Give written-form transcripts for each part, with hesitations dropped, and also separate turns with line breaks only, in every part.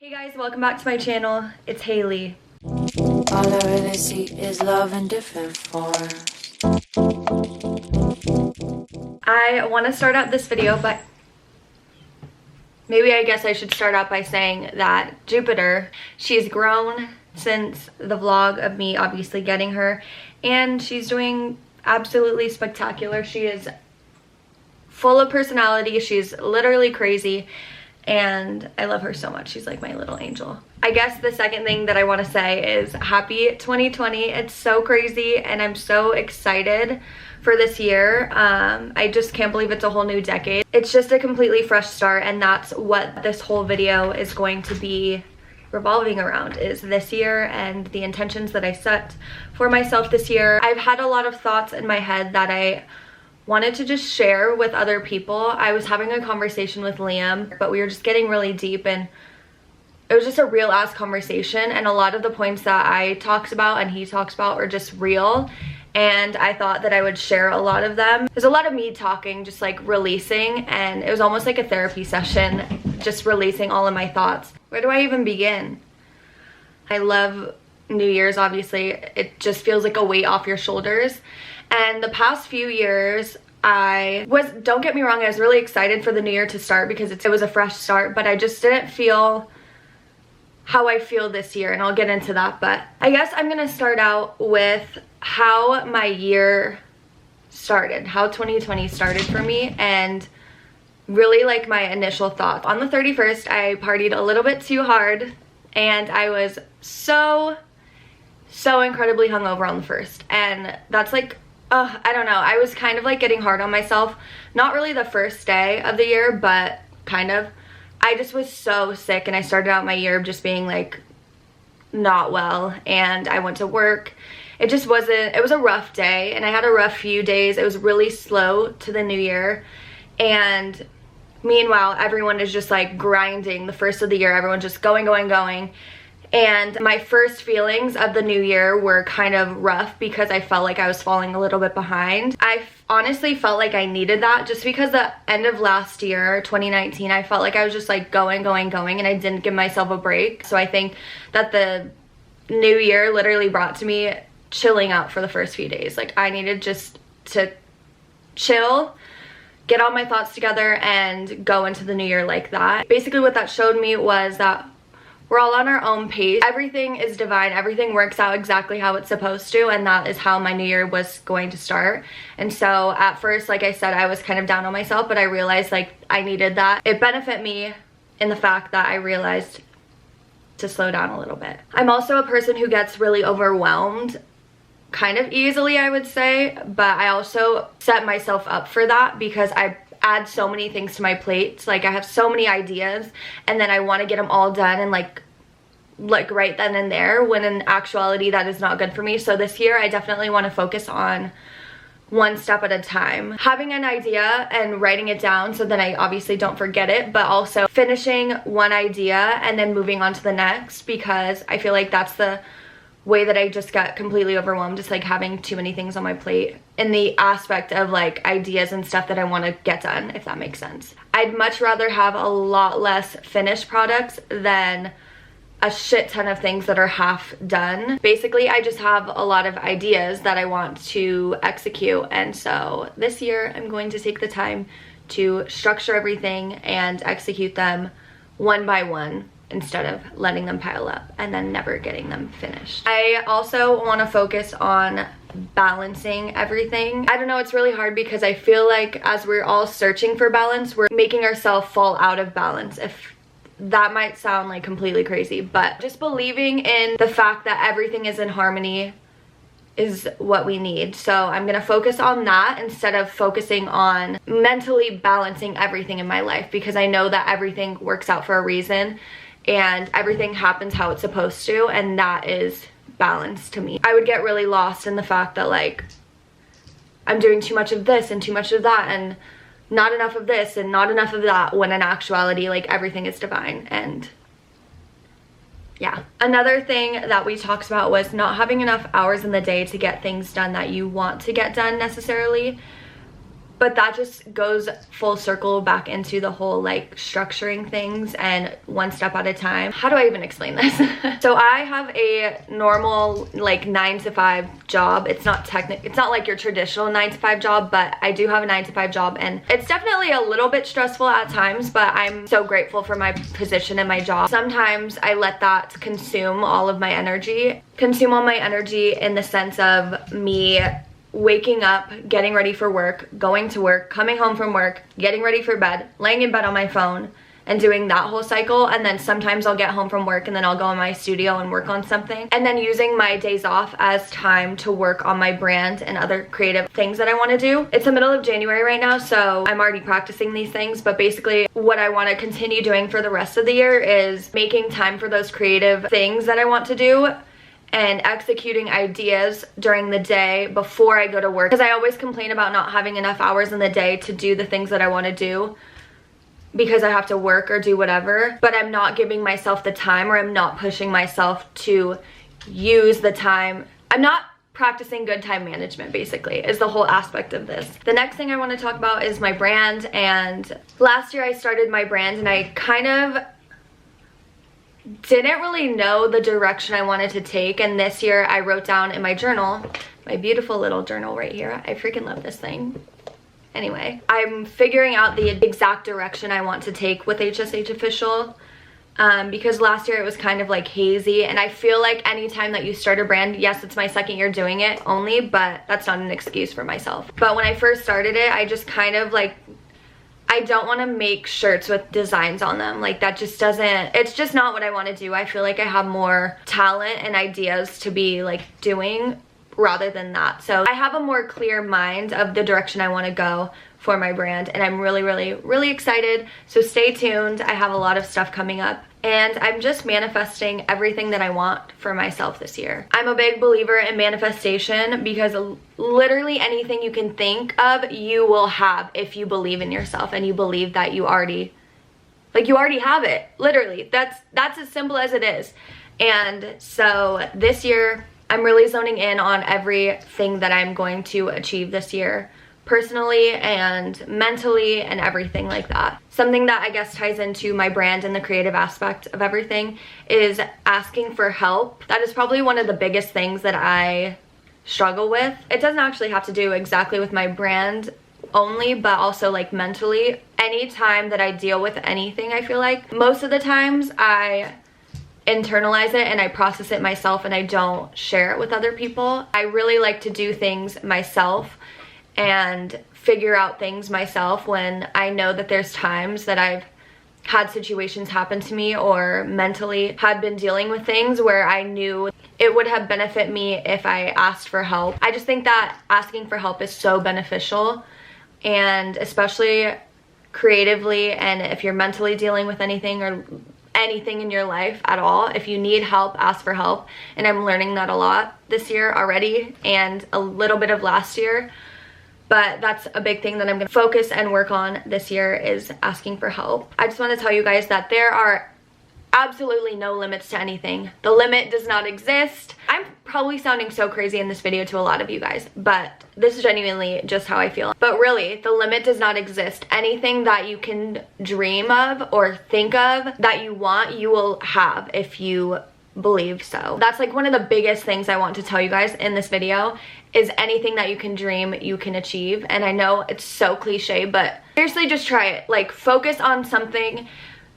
Hey guys, welcome back to my channel. It's Hailey.
All I really see is love in different forms.
I want to start out this video, but maybe I guess I should start out by saying that Jupiter, she's grown since the vlog of me obviously getting her, and she's doing absolutely spectacular. She is full of personality. She's literally crazy. And I love her so much. She's like my little angel. I guess the second thing that I want to say is happy 2020. It's so crazy and I'm so excited for this year. I just can't believe it's a whole new decade. It's just a completely fresh start, and that's what this whole video is going to be revolving around, is this year and the intentions that I set for myself this year. I've had a lot of thoughts in my head that I wanted to just share with other people. I was having a conversation with Liam, but we were just getting really deep, and it was just a real ass conversation, and a lot of the points that I talked about and he talks about are just real, and I thought that I would share a lot of them. There's a lot of me talking, just like releasing, and it was almost like a therapy session, just releasing all of my thoughts. Where do I even begin? I love New Year's, obviously. It just feels like a weight off your shoulders. And the past few years, don't get me wrong, I was really excited for the new year to start because it was a fresh start, but I just didn't feel how I feel this year, and I'll get into that. But I guess I'm gonna start out with how my year started, how 2020 started for me, and really like my initial thoughts. On the 31st, I partied a little bit too hard, and I was so incredibly hungover on the 1st, and that's like, I don't know, I was kind of like getting hard on myself. Not really the first day of the year, but kind of. I just was so sick, and I started out my year just being like not well, and I went to work. It was a rough day, and I had a rough few days. It was really slow to the new year, and meanwhile everyone is just like grinding the first of the year. Everyone's just going. And my first feelings of the new year were kind of rough because I felt like I was falling a little bit behind. I honestly felt like I needed that, just because the end of last year, 2019, I felt like I was just like going, and I didn't give myself a break. So I think that the new year literally brought to me chilling out for the first few days. Like, I needed just to chill, get all my thoughts together, and go into the new year like that. Basically what that showed me was that we're all on our own pace. Everything is divine. Everything works out exactly how it's supposed to, and that is how my new year was going to start. And so at first, like I said, I was kind of down on myself, but I realized like I needed that. It benefited me in the fact that I realized to slow down a little bit. I'm also a person who gets really overwhelmed kind of easily, I would say, but I also set myself up for that because I add so many things to my plate. Like, I have so many ideas, and then I want to get them all done and like right then and there, when in actuality that is not good for me. So this year I definitely want to focus on one step at a time, having an idea and writing it down so then I obviously don't forget it, but also finishing one idea and then moving on to the next, because I feel like that's the way that I just got completely overwhelmed, just like having too many things on my plate in the aspect of like ideas and stuff that I want to get done, if that makes sense. I'd much rather have a lot less finished products than a shit ton of things that are half done. Basically, I just have a lot of ideas that I want to execute, and so this year I'm going to take the time to structure everything and execute them one by one, instead of letting them pile up and then never getting them finished. I also want to focus on balancing everything. I don't know, it's really hard because I feel like as we're all searching for balance, we're making ourselves fall out of balance. If that might sound like completely crazy, but just believing in the fact that everything is in harmony is what we need. So I'm gonna focus on that instead of focusing on mentally balancing everything in my life, because I know that everything works out for a reason and everything happens how it's supposed to, and that is balance to me. I would get really lost in the fact that like I'm doing too much of this and too much of that and not enough of this and not enough of that, when in actuality like everything is divine. And yeah. Another thing that we talked about was not having enough hours in the day to get things done that you want to get done necessarily. But that just goes full circle back into the whole like structuring things and one step at a time. How do I even explain this? So I have a normal like 9-to-5 job. It's not like your traditional 9-to-5 job, but I do have a 9-to-5 job, and it's definitely a little bit stressful at times, but I'm so grateful for my position and my job. Sometimes I let that consume all my energy in the sense of me waking up, getting ready for work, going to work, coming home from work, getting ready for bed, laying in bed on my phone, and doing that whole cycle. And then sometimes I'll get home from work and then I'll go in my studio and work on something, and then using my days off as time to work on my brand and other creative things that I want to do. It's the middle of January right now, so I'm already practicing these things, but basically what I want to continue doing for the rest of the year is making time for those creative things that I want to do and executing ideas during the day before I go to work, because I always complain about not having enough hours in the day to do the things that I want to do because I have to work or do whatever, but I'm not giving myself the time, or I'm not pushing myself to use the time. I'm not practicing good time management, basically, is the whole aspect of this. The next thing I want to talk about is my brand. And last year I started my brand and I kind of didn't really know the direction I wanted to take, and this year I wrote down in my journal, my beautiful little journal right here. I freaking love this thing. Anyway, I'm figuring out the exact direction I want to take with HSH Official, because last year it was kind of like hazy, and I feel like anytime that you start a brand, yes, it's my second year doing it only, but that's not an excuse for myself. But when I first started it, I just kind of like, I don't want to make shirts with designs on them. Like that just doesn't, it's just not what I want to do. I feel like I have more talent and ideas to be like doing rather than that. So I have a more clear mind of the direction I want to go for my brand, and I'm really excited. So stay tuned. I have a lot of stuff coming up, and I'm just manifesting everything that I want for myself this year. I'm a big believer in manifestation because literally anything you can think of, you will have if you believe in yourself and you believe that you already have it. Literally, that's as simple as it is. And so this year I'm really zoning in on everything that I'm going to achieve this year, personally and mentally and everything like that. Something that I guess ties into my brand and the creative aspect of everything is asking for help. That is probably one of the biggest things that I struggle with. It doesn't actually have to do exactly with my brand only, but also like mentally. Anytime that I deal with anything, I feel like most of the times I internalize it and I process it myself and I don't share it with other people. I really like to do things myself and figure out things myself when I know that there's times that I've had situations happen to me or mentally had been dealing with things where I knew it would have benefited me if I asked for help. I just think that asking for help is so beneficial, and especially creatively, and if you're mentally dealing with anything or anything in your life at all, if you need help, ask for help. And I'm learning that a lot this year already, and a little bit of last year. But that's a big thing that I'm gonna focus and work on this year, is asking for help. I just want to tell you guys that there are absolutely no limits to anything. The limit does not exist. I'm probably sounding so crazy in this video to a lot of you guys, but this is genuinely just how I feel. But really, the limit does not exist. Anything that you can dream of or think of that you want, you will have if you believe so. That's like one of the biggest things I want to tell you guys in this video, is anything that you can dream, you can achieve. And I know it's so cliche, but seriously, just try it. Like, focus on something.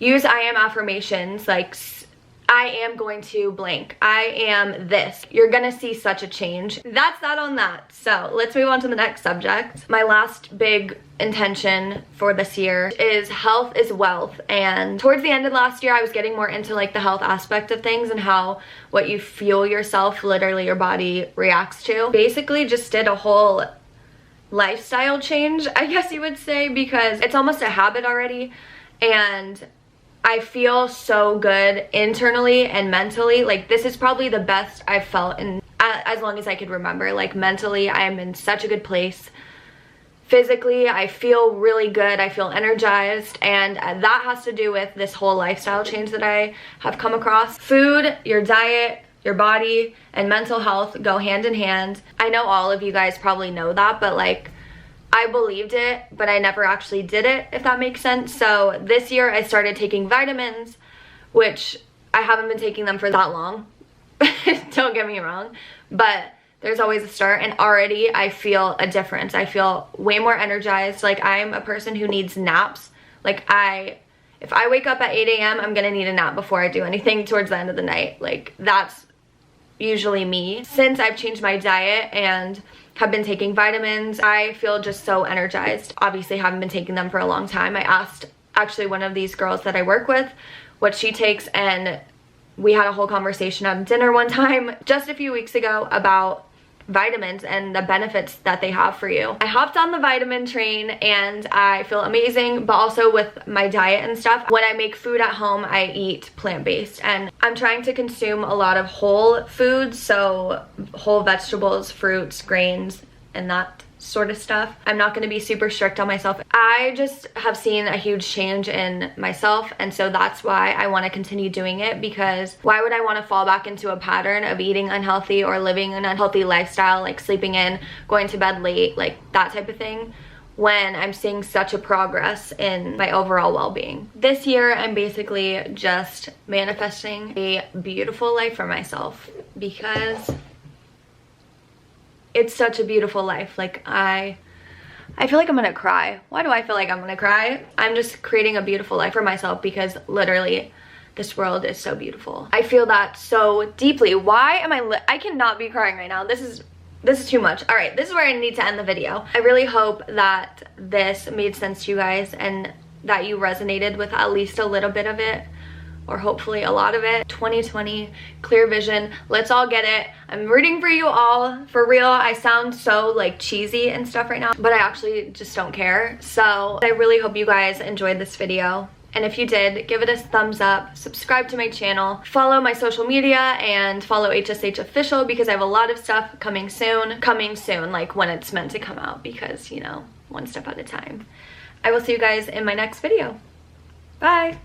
Use I am affirmations, like I am going to blank, I am this. You're gonna see such a change. That's that on that. So let's move on to the next subject. My last big intention for this year is health is wealth. And towards the end of last year, I was getting more into like the health aspect of things and how what you fuel yourself, literally your body reacts to. Basically just did a whole lifestyle change, I guess you would say, because it's almost a habit already. And I feel so good internally and mentally. Like, this is probably the best I've felt in as long as I could remember. Like, mentally, I am in such a good place. Physically, I feel really good. I feel energized, and that has to do with this whole lifestyle change that I have come across. Food, your diet, your body, and mental health go hand in hand. I know all of you guys probably know that, but like, I believed it, but I never actually did it, if that makes sense. So this year I started taking vitamins, which I haven't been taking them for that long. Don't get me wrong, but there's always a start, and already I feel a difference. I feel way more energized. Like, I'm a person who needs naps. Like, if I wake up at 8 a.m., I'm gonna need a nap before I do anything towards the end of the night. Like, that's usually me. Since I've changed my diet and have been taking vitamins, I feel just so energized. Obviously, haven't been taking them for a long time. I asked actually one of these girls that I work with what she takes, and we had a whole conversation at dinner one time just a few weeks ago about vitamins and the benefits that they have for you. I hopped on the vitamin train and I feel amazing, but also with my diet and stuff, when I make food at home, I eat plant-based, and I'm trying to consume a lot of whole foods, so whole vegetables, fruits, grains, and that sort of stuff. I'm not going to be super strict on myself. I just have seen a huge change in myself, and so that's why I want to continue doing it, because why would I want to fall back into a pattern of eating unhealthy or living an unhealthy lifestyle, like sleeping in, going to bed late, like that type of thing, when I'm seeing such a progress in my overall well-being. This year, I'm basically just manifesting a beautiful life for myself, because it's such a beautiful life. Like, I feel like I'm gonna cry. Why do I feel like I'm gonna cry? I'm just creating a beautiful life for myself, because literally this world is so beautiful. I feel that so deeply. Why am I cannot be crying right now. This is too much. All right, this is where I need to end the video. I really hope that this made sense to you guys and that you resonated with at least a little bit of it, or hopefully a lot of it. 2020, clear vision, let's all get it. I'm rooting for you all, for real. I sound so like cheesy and stuff right now, but I actually just don't care. So I really hope you guys enjoyed this video. And if you did, give it a thumbs up, subscribe to my channel, follow my social media, and follow HSH Official, because I have a lot of stuff coming soon, like when it's meant to come out, because, you know, one step at a time. I will see you guys in my next video. Bye.